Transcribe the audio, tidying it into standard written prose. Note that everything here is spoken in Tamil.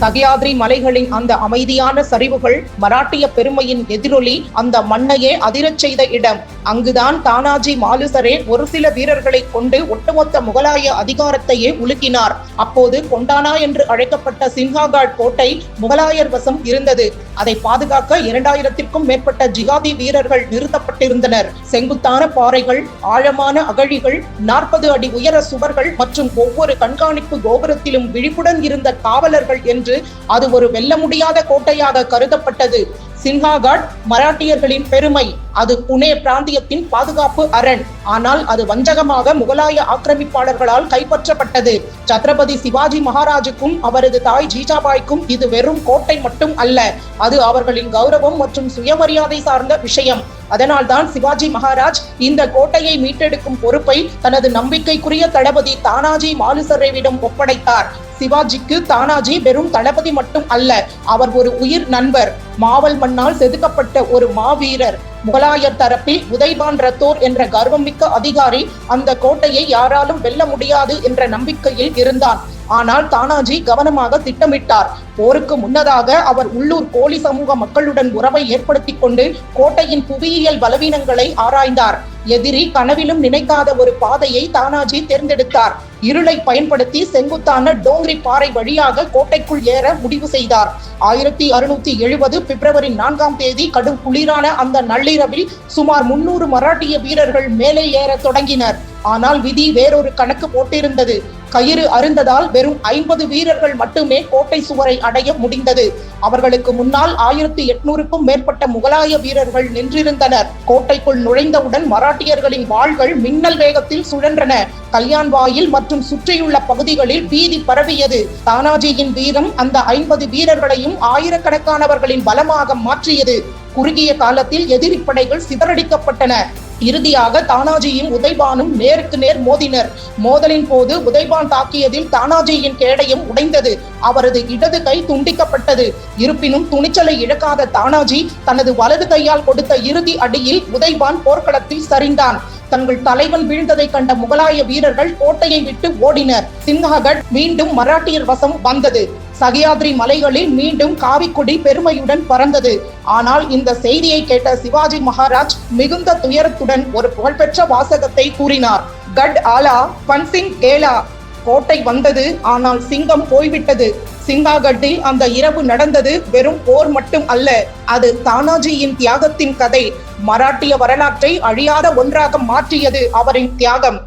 சகயாத்ரி மலைகளின் அந்த அமைதியான சரிவுகள் மராட்டிய பெருமையின் எதிரொலி அந்த மண்ணையே அதிரச் செய்த இடம். அங்குதான் தானாஜி மாலுசரே ஒரு சில வீரர்களை கொண்டு ஒட்டுமொத்த முகலாய அதிகாரத்தையே உலுக்கினார். அப்போது கொண்டானா என்று அழைக்கப்பட்ட சின்ஹாகாட் கோட்டை முகலாயர் வசம் இருந்தது. அதை பாதுகாக்க 2000க்கும் மேற்பட்ட ஜிகாதி வீரர்கள் நிறுத்தப்பட்டிருந்தனர். செங்குத்தான பாறைகள், ஆழமான அகழிகள், 40 அடி உயர சுவர்கள் மற்றும் ஒவ்வொரு கண்காணிப்பு கோபுரத்திலும் விழிப்புடன் இருந்த காவலர்கள் என்று அது ஒரு வெல்ல முடியாத கோட்டையாக கருதப்பட்டது. சின்ஹாகாட் மராட்டியர்களின் பெருமை. அது புனே பிராந்தியத்தின் பாதுகாப்பு அரண். ஆனால் அது வஞ்சகமாக முகலாய ஆக்கிரமிப்பாளர்களால் கைப்பற்றப்பட்டது. சத்ரபதி சிவாஜி மகாராஜுக்கும் அவரது தாய் ஜீஜாபாய்க்கும் இது வெறும் கோட்டை மட்டும் அல்ல, அது அவர்களின் கௌரவம் மற்றும் சுயமரியாதை சார்ந்த விஷயம். அதனால்தான் சிவாஜி மகாராஜ் இந்த கோட்டையை மீட்டெடுக்கும் பொறுப்பை தனது நம்பிக்கைக்குரிய தளபதி தானாஜி மாலுசரேவிடம் ஒப்படைத்தார். சிவாஜிக்கு தானாஜி வெறும் தளபதி மட்டும் அல்ல, அவர் ஒரு உயிர் நண்பர், மாவல் மண்ணால் செதுக்கப்பட்ட ஒரு மாவீரர். முகலாயர் தரப்பில் உதய்பான் ரத்தோர் என்ற கர்வமிக்க அதிகாரி அந்த கோட்டையை யாராலும் வெல்ல முடியாது என்ற நம்பிக்கையில் இருந்தான். ஆனால் தானாஜி கவனமாக திட்டமிட்டார். போருக்கு முன்னதாக அவர் உள்ளூர் கோலி சமூக மக்களுடன் உறவை ஏற்படுத்திக் கொண்டு கோட்டையின் புவியியல் பலவீனங்களை ஆராய்ந்தார். எதிரி கனவிலும் நினைக்காத ஒரு பாதையை தானாஜி தேர்ந்தெடுத்தார். இருளை பயன்படுத்தி செங்குத்தான டோங்கிரி பாறை வழியாக கோட்டைக்குள் ஏற முடிவு செய்தார். 1670 பிப்ரவரி 4ஆம் தேதி கடும் குளிரான அந்த நள்ளிரவில் சுமார் 300 மராட்டிய வீரர்கள் மேலே ஏற தொடங்கினர். ஆனால் விதி வேறொரு கணக்கு போட்டிருந்தது. கயிறு அருந்ததால் வெறும் 50 வீரர்கள் மட்டுமே கோட்டை சுவரை அடைய முடிந்தது. அவர்களுக்கு முன்னால் 1800க்கும் மேற்பட்ட முகலாய வீரர்கள் நின்றிருந்தனர். கோட்டைக்குள் நுழைந்தவுடன் மராட்டியர்களின் வாள்கள் மின்னல் வேகத்தில் சுழன்றன. கல்யாண் வாயில் மற்றும் சுற்றியுள்ள பகுதிகளில் பீதி பரவியது. தானாஜியின் வீரம் அந்த 50 வீரர்களையும் ஆயிரக்கணக்கானவர்களின் பலமாக மாற்றியது. குறுகிய காலத்தில் எதிரி படைகள் சிதறடிக்கப்பட்டன. இறுதியாக தானாஜியும் உதய்பானும் நேருக்கு நேர் மோதினர். மோதலின் போது உதய்பான் தாக்கியதில் தானாஜியின் கேடயம் உடைந்தது. அவரது இடது கை துண்டிக்கப்பட்டது. இருப்பினும் துணிச்சலை இழக்காத தானாஜி தனது வலது கையால் கொடுத்த இறுதி அடியில் உதய்பான் போர்க்களத்தில் சரிந்தான். தங்கள் தலைவன் வீழ்ந்ததை கண்ட முகலாய வீரர்கள் கோட்டையை விட்டு ஓடினர். சின்ஹாகட் மீண்டும் மராட்டியர் வசம் வந்தது. சகயாத்ரி மலைகளில் மீண்டும் காவிக்கொடி பெருமையுடன் பறந்தது. ஆனால் இந்த செய்தியை கேட்ட சிவாஜி மகாராஜ் மிகுந்த துயரத்துடன் ஒரு புகழ்பெற்ற வாசகத்தை கூறினார். கட் ஆலா பன்சிங் கேலா. கோட்டை வந்தது, ஆனால் சிங்கம் போய்விட்டது. சின்ஹாகட்டில் அந்த இரவு நடந்தது வெறும் போர் மட்டும் அல்ல, அது தானாஜியின் தியாகத்தின் கதை. மராட்டிய வரலாற்றை அழியாத ஒன்றாக மாற்றியது அவரின் தியாகம்.